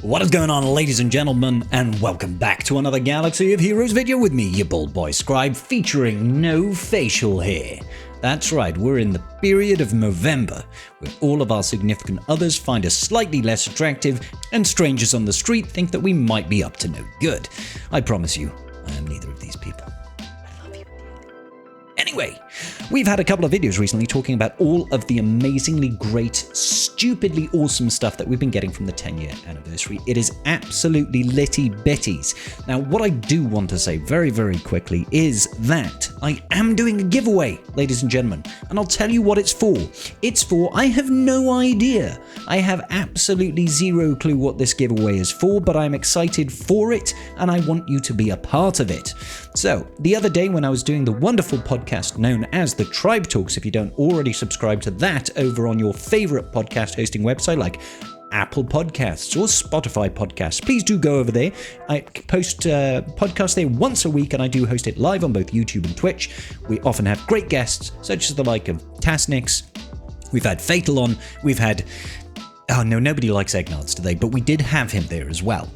What is going on, ladies and gentlemen, and welcome back to another Galaxy of Heroes video with me, your bold boy Scribe, featuring no facial hair. That's right, we're in the period of Movember, where all of our significant others find us slightly less attractive, and strangers on the street think that we might be up to no good. I promise you, I am neither of these people. I love you. Anyway, we've had a couple of videos recently talking about all of the amazingly great, stupidly awesome stuff that we've been getting from the 10-year anniversary. It is absolutely litty bitties. Now, what I do want to say very, very quickly is that I am doing a giveaway, ladies and gentlemen, and I'll tell you what it's for. It's for, I have no idea. I have absolutely zero clue what this giveaway is for, but I'm excited for it, and I want you to be a part of it. So, the other day when I was doing the wonderful podcast known as the Tribe Talks, if you don't already subscribe to that over on your favorite podcast hosting website like Apple Podcasts or Spotify Podcasts, please do go over there. I post podcasts there once a week, and I do host it live on both YouTube and Twitch. We often have great guests, such as the like of Tasnix. We've had Fatal on. We've had... Oh no, nobody likes Eggnards today, but we did have him there as well.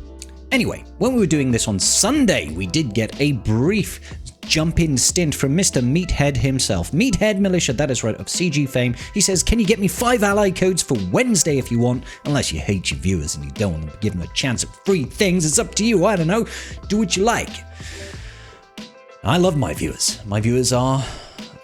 Anyway, when we were doing this on Sunday, we did get a brief jump-in stint from Mr. Meathead himself. Meathead Militia, that is right, of CG fame. He says, can you get me 5 ally codes for Wednesday if you want? Unless you hate your viewers and you don't want to give them a chance at free things. It's up to you, I don't know. Do what you like. I love my viewers. My viewers are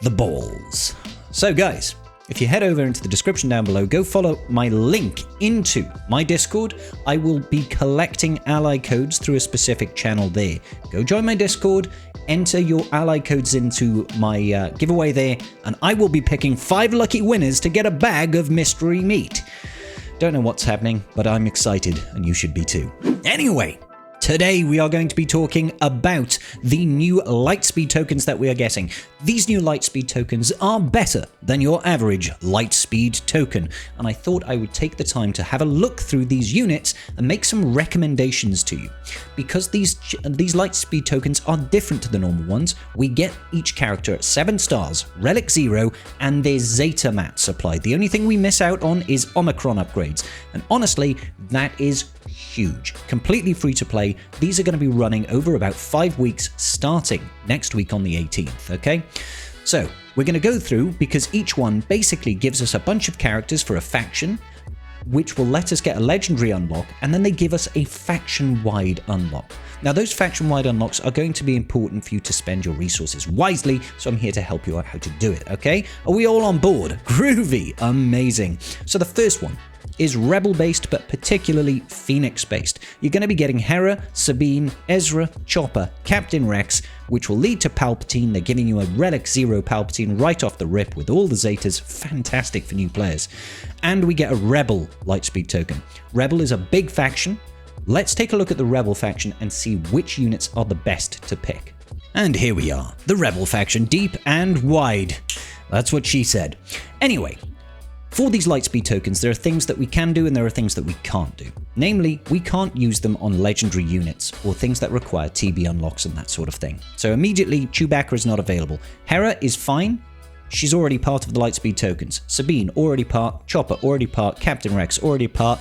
the balls. So guys, if you head over into the description down below, go follow my link into my Discord. I will be collecting ally codes through a specific channel there. Go join my Discord, enter your ally codes into my giveaway there, and I will be picking 5 lucky winners to get a bag of mystery meat. Don't know what's happening, but I'm excited, and you should be too. Anyway, today we are going to be talking about the new Lightspeed tokens that we are getting. These new Lightspeed tokens are better than your average Lightspeed token, and I thought I would take the time to have a look through these units and make some recommendations to you. Because these Lightspeed tokens are different to the normal ones, we get each character at 7 stars, Relic 0, and their Zeta mats applied. The only thing we miss out on is Omicron upgrades, and honestly, that is huge. Completely free to play. These are going to be running over about 5 weeks, starting next week on the 18th, okay? So, we're going to go through, because each one basically gives us a bunch of characters for a faction, which will let us get a legendary unlock, and then they give us a faction-wide unlock. Now, those faction-wide unlocks are going to be important for you to spend your resources wisely, so I'm here to help you out how to do it, okay? Are we all on board? Groovy! Amazing. So the first one is Rebel-based, but particularly Phoenix-based. You're going to be getting Hera, Sabine, Ezra, Chopper, Captain Rex, which will lead to Palpatine. They're giving you a Relic 0 Palpatine right off the rip with all the Zetas. Fantastic for new players. And we get a Rebel Lightspeed token. Rebel is a big faction. Let's take a look at the Rebel faction and see which units are the best to pick. And here we are, the Rebel faction, deep and wide. That's what she said. Anyway, for these Lightspeed tokens, there are things that we can do and there are things that we can't do. Namely, we can't use them on legendary units or things that require TB unlocks and that sort of thing. So immediately, Chewbacca is not available. Hera is fine. She's already part of the Lightspeed tokens. Sabine, already part. Chopper, already part. Captain Rex, already part.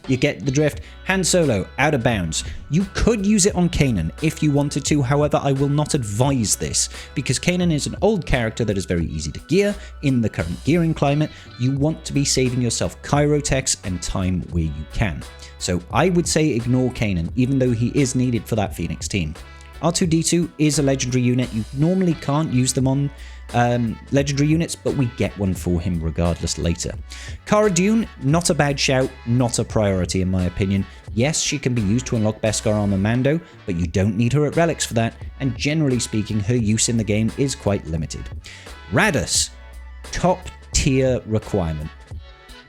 You get the drift. Han Solo, out of bounds. You could use it on Kanan if you wanted to, however, I will not advise this, because Kanan is an old character that is very easy to gear in the current gearing climate. You want to be saving yourself Kyrotechs and time where you can. So I would say ignore Kanan, even though he is needed for that Phoenix team. R2-D2 is a legendary unit. You normally can't use them on legendary units, but we get one for him regardless later. Cara Dune, not a bad shout, not a priority in my opinion. Yes, she can be used to unlock Beskar Armor Mando, but you don't need her at relics for that, and generally speaking, her use in the game is quite limited. Radus, top tier requirement.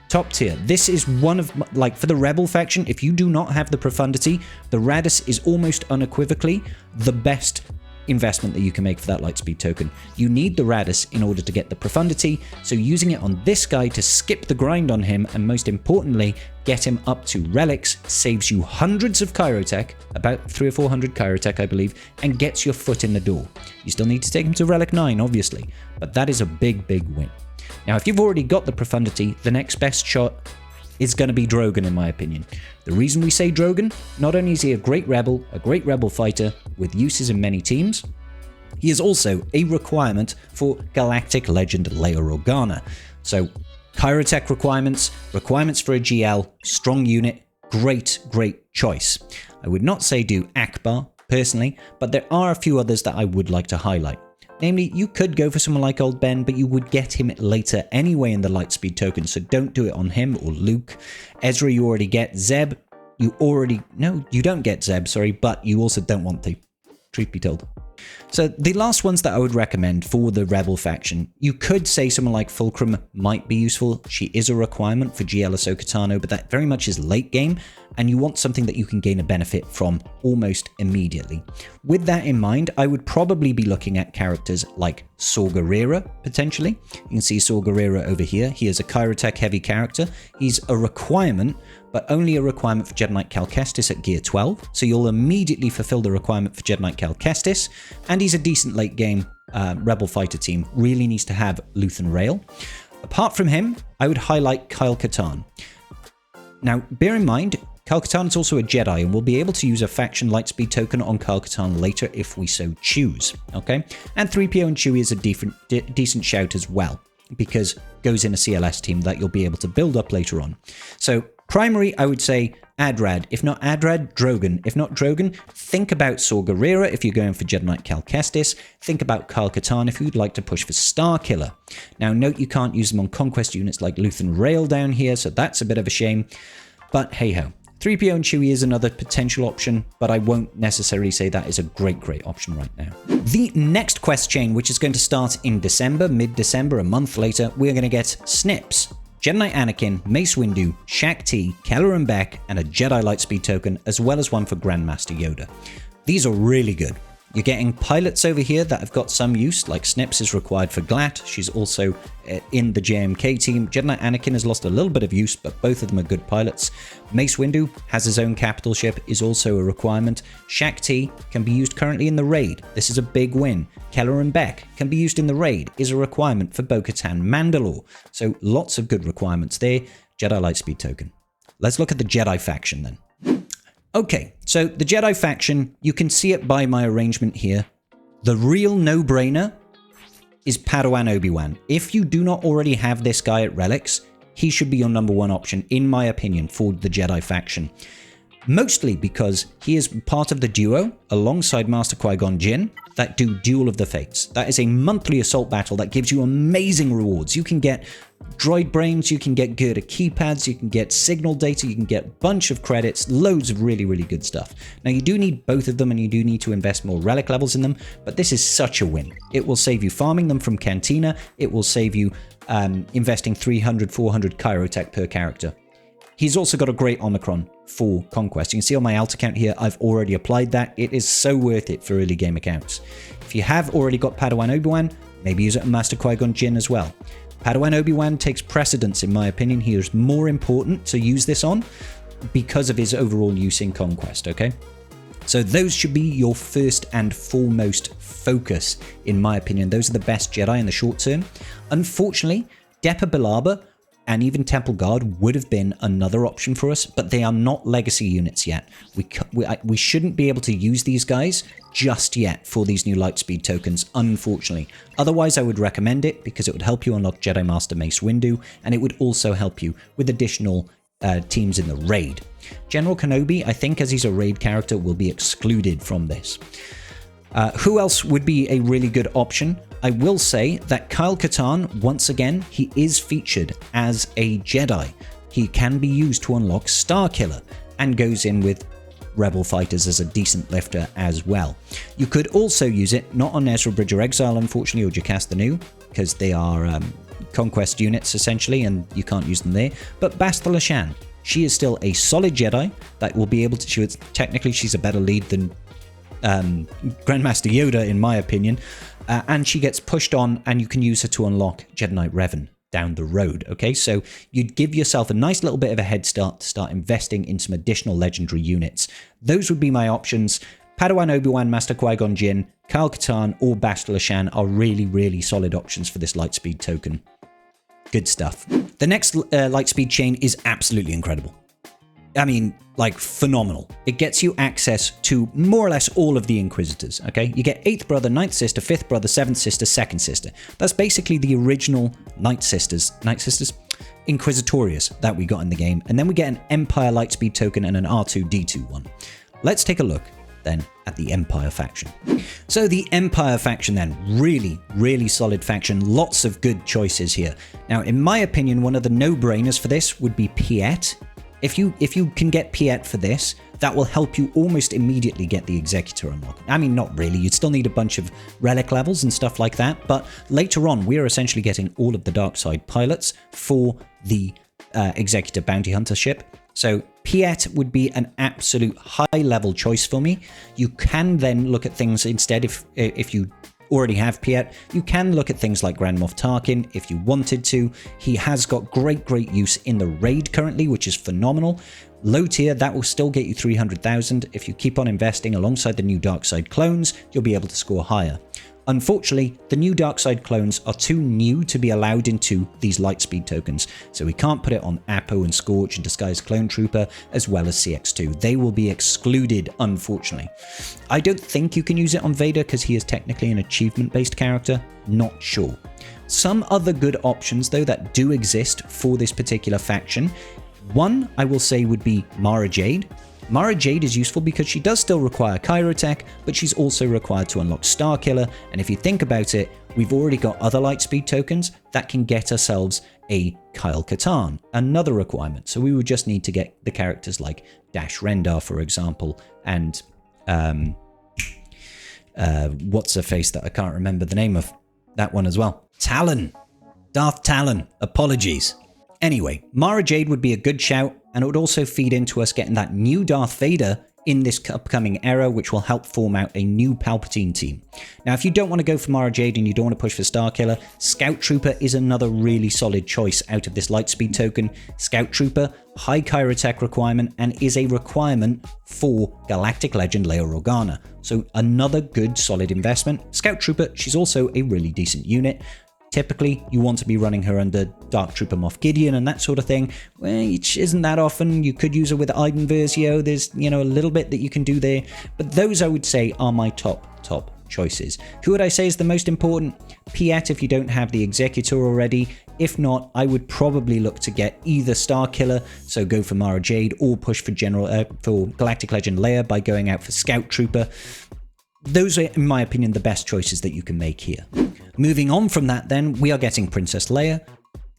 Top tier. This is one of, like, for the Rebel faction, if you do not have the profundity, the Radus is almost unequivocally the best investment that you can make for that Lightspeed token. You need the Radus in order to get the profundity, so using it on this guy to skip the grind on him, and most importantly, get him up to relics, saves you hundreds of Kyrotech, about 300 or 400 Kyrotech I believe, and gets your foot in the door. You still need to take him to Relic 9 obviously, but that is a big, big win. Now if you've already got the profundity, the next best shot is going to be Drogon, in my opinion. The reason we say Drogon, not only is he a great rebel fighter with uses in many teams, he is also a requirement for Galactic Legend Leia Organa. So, Kyrotech requirements for a GL, strong unit, great choice. I would not say do Akbar, personally, but there are a few others that I would like to highlight. Namely, you could go for someone like Old Ben, but you would get him later anyway in the Lightspeed token, so don't do it on him or Luke. Ezra you already get. Zeb, you don't get Zeb, sorry, but you also don't want to, truth be told. So the last ones that I would recommend for the Rebel faction, you could say someone like Fulcrum might be useful. She is a requirement for GL Ahsoka Tano, but that very much is late game, and you want something that you can gain a benefit from almost immediately. With that in mind, I would probably be looking at characters like Saw Gerrera, potentially. You can see Saw Gerrera over here. He is a Kyrotech heavy character. He's a requirement, but only a requirement for Jedi Knight Cal Kestis at gear 12, so you'll immediately fulfill the requirement for Jedi Knight Cal Kestis, and he's a decent late game Rebel fighter team. Really needs to have Luthen Rail. Apart from him, I would highlight Kyle Katarn. Now, bear in mind, Kyle Katarn is also a Jedi, and we'll be able to use a faction Lightspeed token on Kyle Katarn later if we so choose, okay? And 3PO and Chewie is a decent shout as well, because goes in a CLS team that you'll be able to build up later on. So, primary, I would say Adrad. If not Adrad, Drogon. If not Drogon, think about Saw Gerrera if you're going for Jedi Knight Cal Kestis. Think about Kyle Katarn if you'd like to push for Starkiller. Now, note you can't use them on conquest units like Luthen Rail down here, so that's a bit of a shame. But hey-ho. 3PO and Chewie is another potential option, but I won't necessarily say that is a great option right now. The next quest chain, which is going to start in December, mid-December, a month later, we're going to get Snips. Jedi Knight Anakin, Mace Windu, Shaq T, Kelleran Beck, and a Jedi Lightspeed token, as well as one for Grandmaster Yoda. These are really good. You're getting pilots over here that have got some use, like Snips is required for Glatt. She's also in the JMK team. Jedi Knight Anakin has lost a little bit of use, but both of them are good pilots. Mace Windu has his own capital ship, is also a requirement. Shaq T can be used currently in the raid. This is a big win. Kelleran Beck can be used in the raid, is a requirement for Bo-Katan Mandalore. So lots of good requirements there. Jedi Lightspeed token. Let's look at the Jedi faction then. Okay, so the Jedi faction, you can see it by my arrangement here. The real no-brainer is Padawan Obi-Wan. If you do not already have this guy at Relics, he should be your number one option, in my opinion, for the Jedi faction. Mostly because he is part of the duo, alongside Master Qui-Gon Jinn, that do Duel of the Fates. That is a monthly assault battle that gives you amazing rewards. You can get droid brains, you can get good keypads, you can get signal data, you can get a bunch of credits, loads of really good stuff. Now you do need both of them and you do need to invest more relic levels in them, but this is such a win. It will save you farming them from Cantina, it will save you investing 300, 400 Kyrotech per character. He's also got a great Omicron for Conquest. You can see on my alt account here, I've already applied that. It is so worth it for early game accounts. If you have already got Padawan Obi-Wan, maybe use it on Master Qui-Gon Jinn as well. Padawan Obi-Wan takes precedence, in my opinion. He is more important to use this on because of his overall use in Conquest, okay? So those should be your first and foremost focus, in my opinion. Those are the best Jedi in the short term. Unfortunately, Depa Billaba and even Temple Guard would have been another option for us, but they are not legacy units yet. We shouldn't be able to use these guys just yet for these new Lightspeed tokens, unfortunately. Otherwise, I would recommend it because it would help you unlock Jedi Master Mace Windu, and it would also help you with additional teams in the raid. General Kenobi, I think as he's a raid character, will be excluded from this. Who else would be a really good option? I will say that Kyle Katarn, once again, he is featured as a Jedi. He can be used to unlock Starkiller and goes in with Rebel fighters as a decent lifter as well. You could also use it, not on Ezra Bridger Exile, unfortunately, or Jocasta Nu, because they are conquest units essentially, and you can't use them there, but Bastila Shan. She is still a solid Jedi that will be able to, technically she's a better lead than Grandmaster Yoda, in my opinion, and she gets pushed on, and you can use her to unlock Jedi Knight Revan down the road. Okay, so you'd give yourself a nice little bit of a head start to start investing in some additional legendary units. Those would be my options. Padawan Obi-Wan, Master Qui-Gon Jinn, Kyle Katarn, or Bastila Shan are really solid options for this Lightspeed token. Good stuff. The next Lightspeed chain is absolutely incredible. I mean, like, phenomenal. It gets you access to more or less all of the Inquisitors, okay? You get 8th brother, 9th sister, 5th brother, 7th sister, 2nd sister. That's basically the original Night Sisters, Inquisitorius that we got in the game. And then we get an Empire Lightspeed token and an R2-D2 one. Let's take a look then at the Empire faction. So the Empire faction then, really solid faction, lots of good choices here. Now, in my opinion, one of the no-brainers for this would be Piet. If you can get Piet for this, that will help you almost immediately get the Executor unlock. I mean, not really, you'd still need a bunch of relic levels and stuff like that, but later on, we're essentially getting all of the dark side pilots for the Executor Bounty Hunter ship. So Piet would be an absolute high-level choice for me. You can then look at things instead if you already have Piet. You can look at things like Grand Moff Tarkin if you wanted to. He has got great use in the raid currently, which is phenomenal. Low tier, that will still get you 300,000. If you keep on investing alongside the new dark side clones, you'll be able to score higher. Unfortunately, the new dark side clones are too new to be allowed into these Lightspeed tokens, so we can't put it on Apo and Scorch and Disguised Clone Trooper as well as CX2. They will be excluded, unfortunately. I don't think you can use it on Vader because he is technically an achievement-based character. Not sure. Some other good options, though, that do exist for this particular faction. One, I will say, would be Mara Jade. Mara Jade is useful because she does still require Kyrotech, but she's also required to unlock Starkiller, and if you think about it, we've already got other Lightspeed tokens that can get ourselves a Kyle Katarn, another requirement. So we would just need to get the characters like Dash Rendar, for example, and what's her face that I can't remember the name of that one as well. Talon. Darth Talon. Apologies. Anyway, Mara Jade would be a good shout, and it would also feed into us getting that new Darth Vader in this upcoming era, which will help form out a new Palpatine team. Now, if you don't want to go for Mara Jade and you don't want to push for Starkiller, Scout Trooper is another really solid choice out of this Lightspeed token. Scout Trooper, high Kyrotech requirement, and is a requirement for Galactic Legend Leia Organa. So another good solid investment. Scout Trooper, she's also a really decent unit. Typically, you want to be running her under Dark Trooper Moff Gideon and that sort of thing, which isn't that often. You could use her with Iden Versio. There's, a little bit that you can do there. But those, I would say, are my top choices. Who would I say is the most important? Piet, if you don't have the Executor already. If not, I would probably look to get either Starkiller, so go for Mara Jade, or push for for Galactic Legend Leia by going out for Scout Trooper. Those are, in my opinion, the best choices that you can make here. Moving on from that then, we are getting Princess Leia,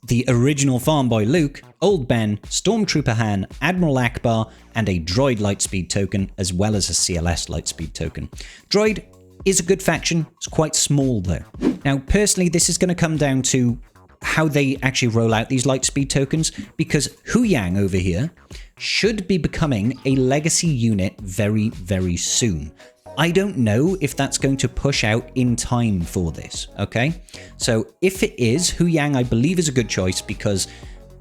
the original Farm Boy Luke, Old Ben, Stormtrooper Han, Admiral Akbar, and a Droid Lightspeed token, as well as a CLS Lightspeed token. Droid is a good faction, it's quite small though. Now personally, this is going to come down to how they actually roll out these Lightspeed tokens, because Huyang over here should be becoming a legacy unit very soon. I don't know if that's going to push out in time for this, okay? So if it is, Huyang I believe is a good choice because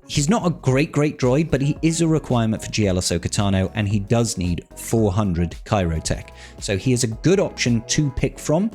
he's not a great droid, but he is a requirement for GL Ahsoka Tano, and he does need 400 Kyrotech. So he is a good option to pick from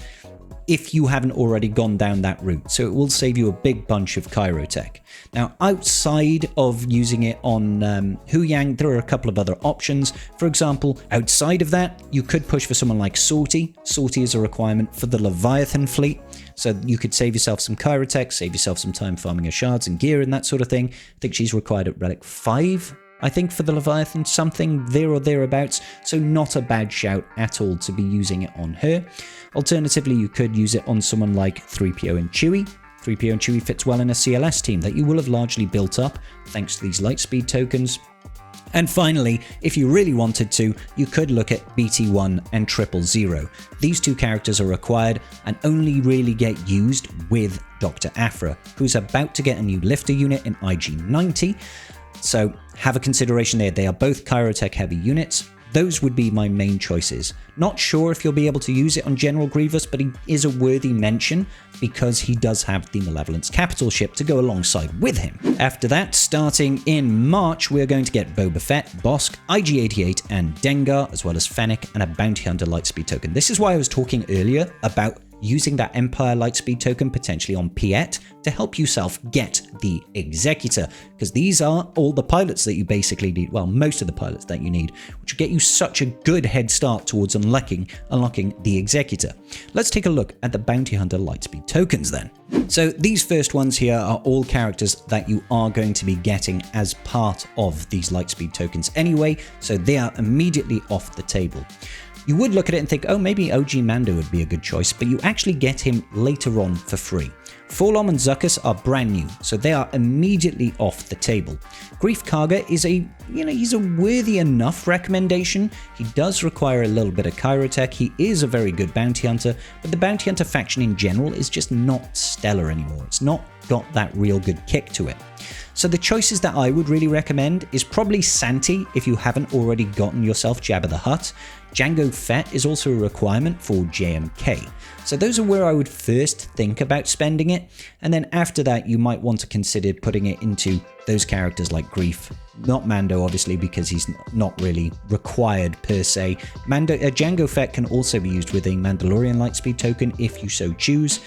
if you haven't already gone down that route. So it will save you a big bunch of Kyrotech. Now, outside of using it on Huyang, there are a couple of other options. For example, outside of that, you could push for someone like Sortie. Sortie is a requirement for the Leviathan fleet. So you could save yourself some Kyrotech, save yourself some time farming your shards and gear and that sort of thing. I think she's required at Relic 5, I think, for the Leviathan, something there or thereabouts. So not a bad shout at all to be using it on her. Alternatively, you could use it on someone like 3PO and Chewie. 3PO and Chewie fits well in a CLS team that you will have largely built up thanks to these Lightspeed tokens. And finally, if you really wanted to, you could look at BT1 and 000. These two characters are required and only really get used with Dr. Aphra, who's about to get a new lifter unit in IG-90. So have a consideration there. They are both Kyrotech heavy units. Those would be my main choices. Not sure if you'll be able to use it on General Grievous, but he is a worthy mention because he does have the Malevolence Capital ship to go alongside with him. After that, starting in March, we're going to get Boba Fett, Bosk, IG-88, and Dengar, as well as Fennec and a Bounty Hunter Lightspeed token. This is why I was talking earlier about using that Empire Lightspeed token potentially on Piet to help yourself get the Executor, because these are all the pilots that you basically need, well, most of the pilots that you need, which will get you such a good head start towards unlocking the Executor. Let's take a look at the Bounty Hunter Lightspeed tokens then. So these first ones here are all characters that you are going to be getting as part of these Lightspeed tokens anyway, so they are immediately off the table. You would look at it and think, oh, maybe OG Mando would be a good choice, but you actually get him later on for free. Forlom and Zuckuss are brand new, so they are immediately off the table. Greef Karga is he's a worthy enough recommendation. He does require a little bit of Kyrotech. He is a very good bounty hunter, but the bounty hunter faction in general is just not stellar anymore. It's not got that real good kick to it. So the choices that I would really recommend is probably Santi if you haven't already gotten yourself Jabba the Hutt. Jango Fett is also a requirement for JMK. So those are where I would first think about spending it, and then after that you might want to consider putting it into those characters like Greef. Not Mando obviously, because he's not really required per se. Jango Fett can also be used with a Mandalorian Lightspeed token if you so choose,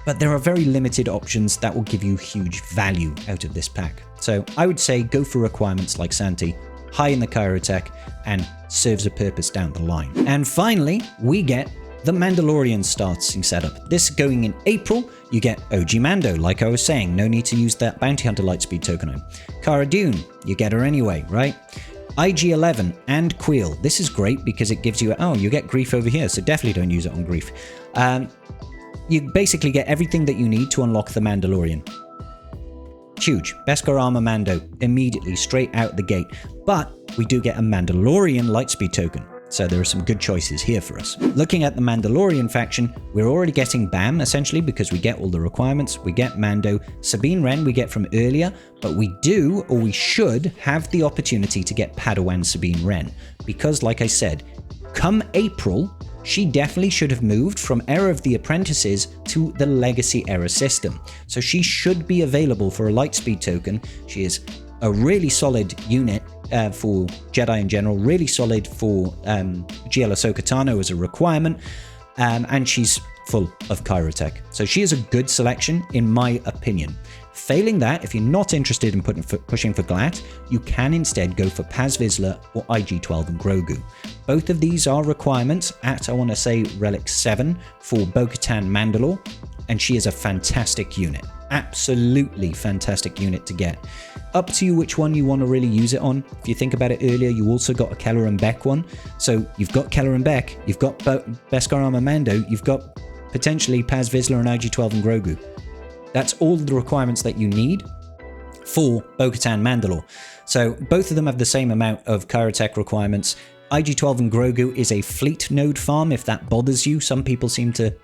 but there are very limited options that will give you huge value out of this pack. So I would say go for requirements like Santi, high in the Kyrotech, and serves a purpose down the line. And finally, we get the Mandalorian starting setup. This going in April, you get OG Mando, like I was saying, no need to use that Bounty Hunter Lightspeed token on. Cara Dune, you get her anyway, right? IG-11 and Queel. This is great because it gives you, oh, you get Greef over here, so definitely don't use it on Greef. You basically get everything that you need to unlock the Mandalorian. Huge. Beskar Armor Mando, immediately, straight out the gate. But we do get a Mandalorian Lightspeed token, so there are some good choices here for us. Looking at the Mandalorian faction, we're already getting Bam, essentially, because we get all the requirements. We get Mando. Sabine Wren we get from earlier, but we do, or we should, have the opportunity to get Padawan Sabine Wren, because, like I said, come April, she definitely should have moved from Era of the Apprentices to the Legacy Era system. So she should be available for a Lightspeed token. She is a really solid unit for Jedi in general, really solid for GL Ahsoka Tano as a requirement, and she's full of Kyrotech. So she is a good selection in my opinion. Failing that, if you're not interested in pushing for Glat, you can instead go for Paz Vizsla or IG-12 and Grogu. Both of these are requirements at, I want to say, Relic 7 for Bo-Katan Mandalore, and she is a fantastic unit. Absolutely fantastic unit to get. Up to you which one you want to really use it on. If you think about it earlier, you also got a Keller and Beck one. So you've got Keller and Beck, you've got Beskar Armor Mando, you've got potentially Paz Vizsla and IG-12 and Grogu. That's all the requirements that you need for Bo-Katan Mandalore. So both of them have the same amount of Kyrotech requirements. IG-12 and Grogu is a fleet node farm, if that bothers you. Some people seem to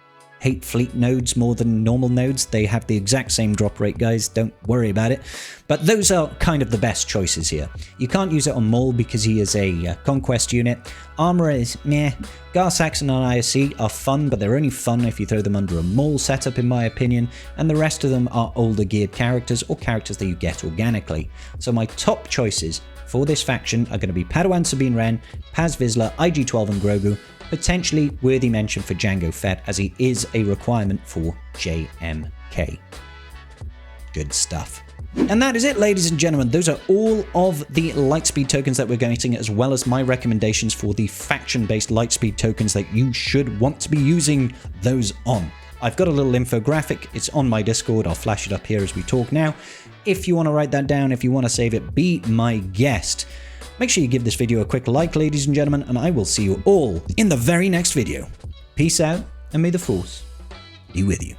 hate fleet nodes more than normal nodes. They have the exact same drop rate, guys. Don't worry about it. But those are kind of the best choices here. You can't use it on Maul because he is a conquest unit. Armor is meh. Gar Saxon and ISC are fun, but they're only fun if you throw them under a Maul setup, in my opinion. And the rest of them are older geared characters or characters that you get organically. So my top choices for this faction are going to be Padawan Sabine Wren, Paz Vizsla, IG-12 and Grogu. Potentially worthy mention for Jango Fett, as he is a requirement for JMK. Good stuff. And that is it, ladies and gentlemen. Those are all of the Lightspeed tokens that we're getting, as well as my recommendations for the faction-based Lightspeed tokens that you should want to be using those on. I've got a little infographic. It's on my Discord. I'll flash it up here as we talk now. If you want to write that down, if you want to save it, be my guest. Make sure you give this video a quick like, ladies and gentlemen, and I will see you all in the very next video. Peace out, and may the Force be with you.